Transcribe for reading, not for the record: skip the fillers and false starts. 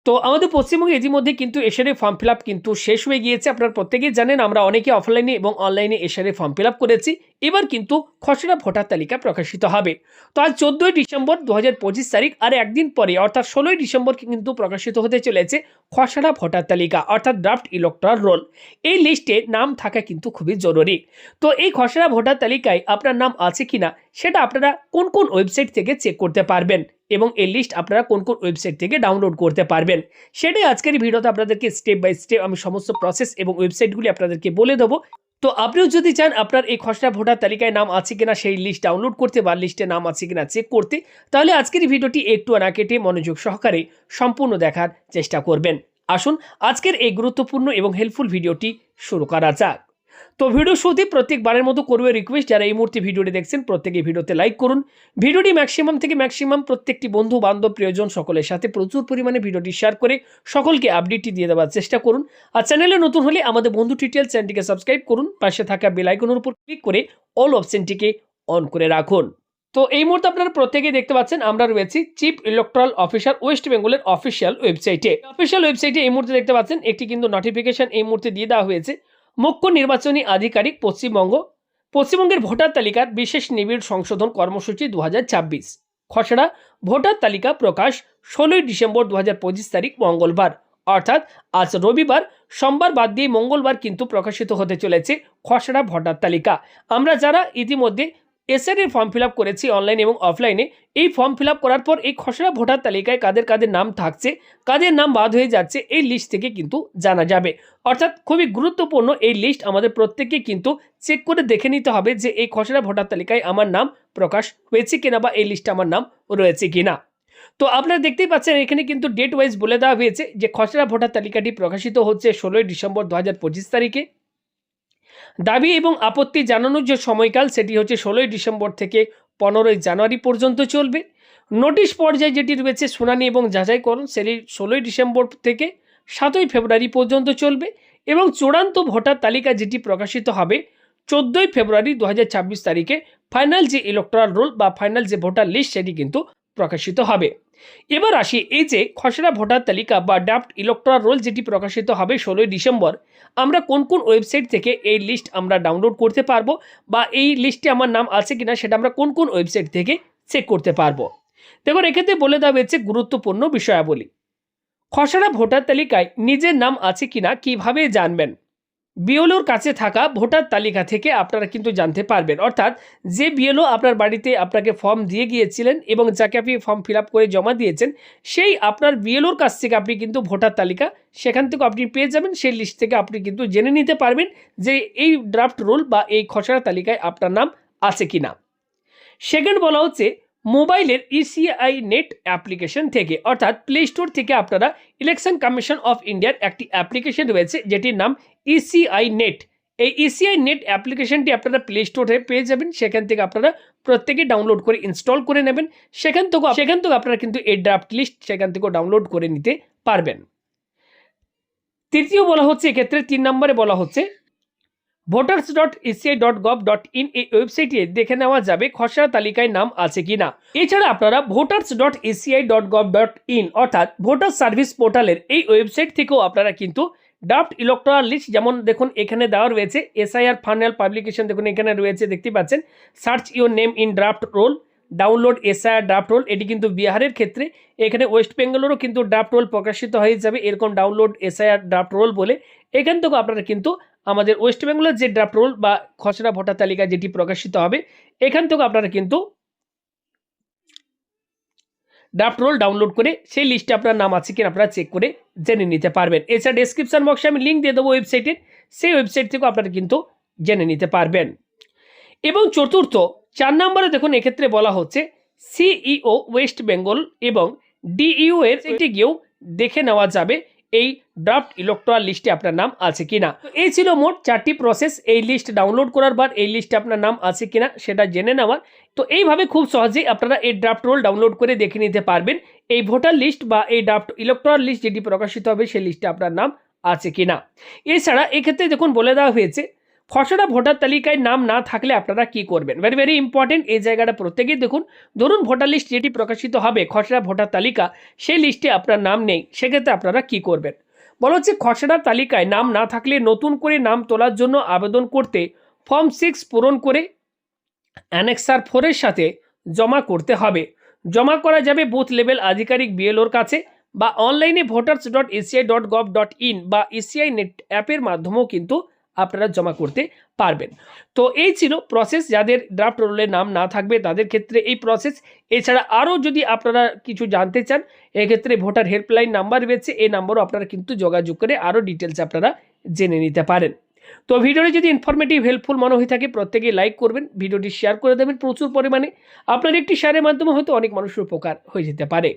তো আমাদের পশ্চিমবঙ্গে ইতিমধ্যে কিন্তু এসআরএ ফর্ম ফিল আপ কিন্তু শেষ হয়ে গিয়েছে। আপনারা প্রত্যেকেই জানেন আমরা অনেকে অফলাইনে এবং অনলাইনে এসআরএ ফর্ম ফিল আপ করেছি। এবার কিন্তু খসড়া ভোটার তালিকা প্রকাশিত হবে। তো আজ 14ই ডিসেম্বর 2025 তারিখ, আর একদিন পরে অর্থাৎ 16ই ডিসেম্বর কিন্তু প্রকাশিত হতে চলেছে খসড়া ভোটার তালিকা অর্থাৎ ড্রাফট ইলেকটোরাল রোল। এই লিস্টে নাম থাকা কিন্তু খুবই জরুরি। তো এই খসড়া ভোটার তালিকায় আপনার নাম আছে কিনা সেটা আপনারা কোন কোন ওয়েবসাইট থেকে চেক করতে পারবেন এবং এই লিস্ট আপনারা কোন কোন ওয়েবসাইট থেকে ডাউনলোড করতে পারবেন সেটাই আজকের ভিডিওতে আপনাদেরকে স্টেপ বাই স্টেপ আমি সমস্ত প্রসেস এবং ওয়েবসাইটগুলি আপনাদেরকে বলে দেবো। তো আপনিও যদি চান আপনার এই খসড়া ভোটার তালিকায় নাম আছে কিনা সেই লিস্ট ডাউনলোড করতে বা লিস্টে নাম আছে কিনা চেক করতে, তাহলে আজকের ভিডিওটি একটু না কেটে মনোযোগ সহকারে সম্পূর্ণ দেখার চেষ্টা করবেন। আসুন আজকের এই গুরুত্বপূর্ণ এবং হেল্পফুল ভিডিওটি শুরু করা যাক। তো ভিডিও শুরুতে প্রত্যেকবারের মতো করবে রিকোয়েস্ট, যারা এই মুহূর্তে ভিডিওটি দেখছেন প্রত্যেকে ভিডিওতে লাইক করুন। ভিডিওটি ম্যাক্সিমাম থেকে ম্যাক্সিমাম প্রত্যেকটি বন্ধু বান্ধব প্রিয়জন সকলের সাথে প্রচুর পরিমাণে ভিডিওটি শেয়ার করে সকলকে আপডেটটি দিয়ে দেওয়ার চেষ্টা করুন। আর চ্যানেলে নতুন হলে আমাদের বন্ধু টিউটোরিয়াল চ্যানেলটিকে সাবস্ক্রাইব করুন, পাশে থাকা বেল আইকনের উপর ক্লিক করে অল অপশনটিকে অন করে রাখুন। তো এই মুহূর্তে আপনারা প্রত্যেকেই দেখতে পাচ্ছেন আমরা রয়েছি চিফ ইলেকট্রাল অফিসার ওয়েস্ট বেঙ্গলের অফিসিয়াল ওয়েবসাইটে। এই মুহূর্তে দেখতে পাচ্ছেন একটি কিন্তু নোটিফিকেশন এই মুহূর্তে দিয়ে দেওয়া হয়েছে। মুখ্য নির্বাচনী আধিকারিক পশ্চিমবঙ্গের ভোটার তালিকার বিশেষ নিবিড় সংশোধন কর্মসূচি 2026 খসড়া ভোটার তালিকা প্রকাশ 16ই ডিসেম্বর 2025 তারিখ মঙ্গলবার, অর্থাৎ আজ রবিবার। সোমবার বাদ দিয়ে মঙ্গলবার কিন্তু প্রকাশিত হতে চলেছে খসড়া ভোটার তালিকা। আমরা যারা ইতিমধ্যে এসআরএ ফর্ম ফিল আপ করেছি অনলাইন এবং অফলাইনে, এই ফর্ম ফিল আপ করার পর এই খসড়া ভোটার তালিকায় কাদের কাদের নাম থাকছে, কাদের নাম বাদ হয়ে যাচ্ছে এই লিস্ট থেকে কিন্তু জানা যাবে। অর্থাৎ খুবই গুরুত্বপূর্ণ এই লিস্ট আমাদের প্রত্যেককে কিন্তু চেক করে দেখে নিতে হবে যে এই খসড়া ভোটার তালিকায় আমার নাম প্রকাশ হয়েছে কিনা বা এই লিস্টে আমার নাম রয়েছে কিনা। তো আপনারা দেখতেই পাচ্ছেন এখানে কিন্তু ডেট ওয়াইজ বলে দেওয়া হয়েছে যে খসড়া ভোটার তালিকাটি প্রকাশিত হচ্ছে 16ই ডিসেম্বর 2025 তারিখে। দাবি এবং আপত্তি জানানোর যে সময়কাল সেটি হচ্ছে 16ই ডিসেম্বর থেকে 15ই জানুয়ারি পর্যন্ত চলবে। নোটিশ পর্যায়ে যেটি রয়েছে শুনানি এবং যাচাইকরণ সেটি 16ই ডিসেম্বর থেকে 7ই ফেব্রুয়ারি পর্যন্ত চলবে এবং চূড়ান্ত ভোটার তালিকা যেটি প্রকাশিত হবে 14ই ফেব্রুয়ারি 2026 তারিখে ফাইনাল যে ইলেকটোরাল রোল বা ফাইনাল যে ভোটার লিস্ট সেটি কিন্তু প্রকাশিত হবে। এবার আসি এই যে খসড়া ভোটার তালিকা বা ড্রাফট ইলেকটোরাল রোল যেটি প্রকাশিত হবে 16ই ডিসেম্বর, আমরা কোন কোন ওয়েবসাইট থেকে এই লিস্ট আমরা ডাউনলোড করতে পারবো বা এই লিস্টে আমার নাম আছে কিনা সেটা আমরা কোন কোন ওয়েবসাইট থেকে চেক করতে পারবো। দেখুন এক্ষেত্রে বলে দেওয়া হয়েছে গুরুত্বপূর্ণ বিষয়াবলী। খসড়া ভোটার তালিকায় নিজের নাম আছে কিনা কিভাবে জানবেন? বিএলওর কাছে থাকা ভোটার তালিকা থেকে আপনারা কিন্তু জানতে পারবেন। অর্থাৎ যে বিএলও আপনার বাড়িতে আপনাকে ফর্ম দিয়ে গিয়েছিলেন এবং যাকে আপনি ফর্ম ফিল আপ করে জমা দিয়েছেন, সেই আপনার বিএলওর কাছ থেকে আপনি কিন্তু ভোটার তালিকা সেখান থেকে আপনি পেয়ে যাবেন। সেই লিস্ট থেকে আপনি কিন্তু জেনে নিতে পারবেন যে এই ড্রাফট রোল বা এই খসড়া তালিকায় আপনার নাম আছে কিনা। সেকেন্ড বলা হচ্ছে মোবাইলের ইসিআই নেট অ্যাপ্লিকেশন থেকে, অর্থাৎ প্লে স্টোর থেকে আপনারা ইলেকশন কমিশন অফ ইন্ডিয়ার একটি অ্যাপ্লিকেশন রয়েছে যেটির নাম ইসিআই নেট। এই ইসিআই নেট অ্যাপ্লিকেশনটি আপনারা প্লে স্টোরে পেয়ে যাবেন, সেখান থেকে আপনারা প্রত্যেকে ডাউনলোড করে ইনস্টল করে নেবেন। সেখান থেকে আপনারা কিন্তু এই ড্রাফট লিস্ট সেখান থেকেও ডাউনলোড করে নিতে পারবেন। তৃতীয় বলা হচ্ছে এক্ষেত্রে 3 নম্বরে বলা হচ্ছে voters.eci.gov.in এই ওয়েবসাইটে দেখে নেওয়া যাবে খসড়া তালিকায় নাম আছে কিনা। এছাড়া আপনারা voters.eci.gov.in অর্থাৎ ভোটার সার্ভিস পোর্টালের এই ওয়েবসাইট থেকেও আপনারা কিন্তু ড্রাফট ইলেকটোরাল লিস্ট, যেমন দেখুন এখানে দেওয়া রয়েছে এসআইআর ফাইনাল পাবলিকেশন, দেখুন এখানে রয়েছে দেখতে পাচ্ছেন search your name in draft roll, download SIR draft roll. এটি কিন্তু বিহারের ক্ষেত্রে, এখানে ওয়েস্ট বেঙ্গলেরও কিন্তু ড্রাফট রোল প্রকাশিত হয়ে যাবে এরকম ডাউনলোড এসআইআর ড্রাফট রোল বলে। এখান থেকেও আপনারা কিন্তু আমাদের ওয়েস্ট বেঙ্গলের যে ড্রাফট রোল বা খসড়া ভোটার তালিকা যেটি প্রকাশিত হবে এখান থেকে আপনারা কিন্তু ড্রাফট রোল ডাউনলোড করে সেই লিস্টে আপনার নাম আছে কিনা আপনারা চেক করে জেনে নিতে পারবেন। এছাড়া ডেসক্রিপশন বক্সে আমি লিঙ্ক দিয়ে দেবো ওয়েবসাইটের, সেই ওয়েবসাইট থেকেও আপনারা কিন্তু জেনে নিতে পারবেন। এবং চতুর্থ 4 নম্বরে দেখুন এক্ষেত্রে বলা হচ্ছে সিইও ওয়েস্ট বেঙ্গল এবং ডিইউ এর এটি গিয়েও দেখে নেওয়া যাবে এই ড্রাফট ইলেকটোরাল লিস্টে আপনার নাম আছে কিনা। এই ছিল মোট 4টি প্রসেস এই লিস্ট ডাউনলোড করার পর এই লিস্টে আপনার নাম আছে কিনা সেটা জেনে নেওয়ার। তো এইভাবে খুব সহজেই আপনারা এই ড্রাফট রোল ডাউনলোড করে দেখে নিতে পারবেন এই ভোটার লিস্ট বা এই ড্রাফট ইলেকটোরাল লিস্ট যেটি প্রকাশিত হবে সেই লিস্টে আপনার নাম আছে কিনা। এছাড়া এক্ষেত্রে দেখুন বলে দেওয়া হয়েছে খসড়া ভোটার তালিকায় নাম না থাকলে আপনারা কি করবেন? ভেরি ভেরি ইম্পর্টেন্ট এই জায়গাটা প্রত্যেকেই দেখুন। ধরুন ভোটার লিস্ট যেটি প্রকাশিত হবে খসড়া ভোটার তালিকা, সেই লিস্টে আপনার নাম নেই, সেক্ষেত্রে আপনারা কি করবেন? বলা হচ্ছে খসড়া তালিকায় নাম না থাকলে নতুন করে নাম তোলার জন্য আবেদন করতে ফর্ম 6 পূরণ করে অ্যানেক্সার 4 এর সাথে জমা করতে হবে। জমা করা যাবে বুথ লেভেল আধিকারিক বিএলওর কাছে বা অনলাইনে voters.eci.gov.in বা ইসিআই নেট অ্যাপের মাধ্যমেও কিন্তু আপনারা জমা করতে পারবেন। তো এই ছিল প্রসেস, যাদের ড্রাফট রোলে নাম না থাকবে তাদের ক্ষেত্রে এই প্রসেস। এছাড়া আরও যদি আপনারা কিছু জানতে চান, এক্ষেত্রে ভোটার হেল্পলাইন নাম্বার রয়েছে, এই নাম্বারও আপনারা কিন্তু যোগাযোগ করে আরও ডিটেলস আপনারা জেনে নিতে পারেন। তো ভিডিওটি যদি ইনফরমেটিভ হেল্পফুল মনে হয়ে থাকে প্রত্যেকেই লাইক করবেন, ভিডিওটি শেয়ার করে দেবেন প্রচুর পরিমাণে। আপনার একটি শেয়ারের মাধ্যমে হয়তো অনেক মানুষের উপকার হয়ে যেতে পারে।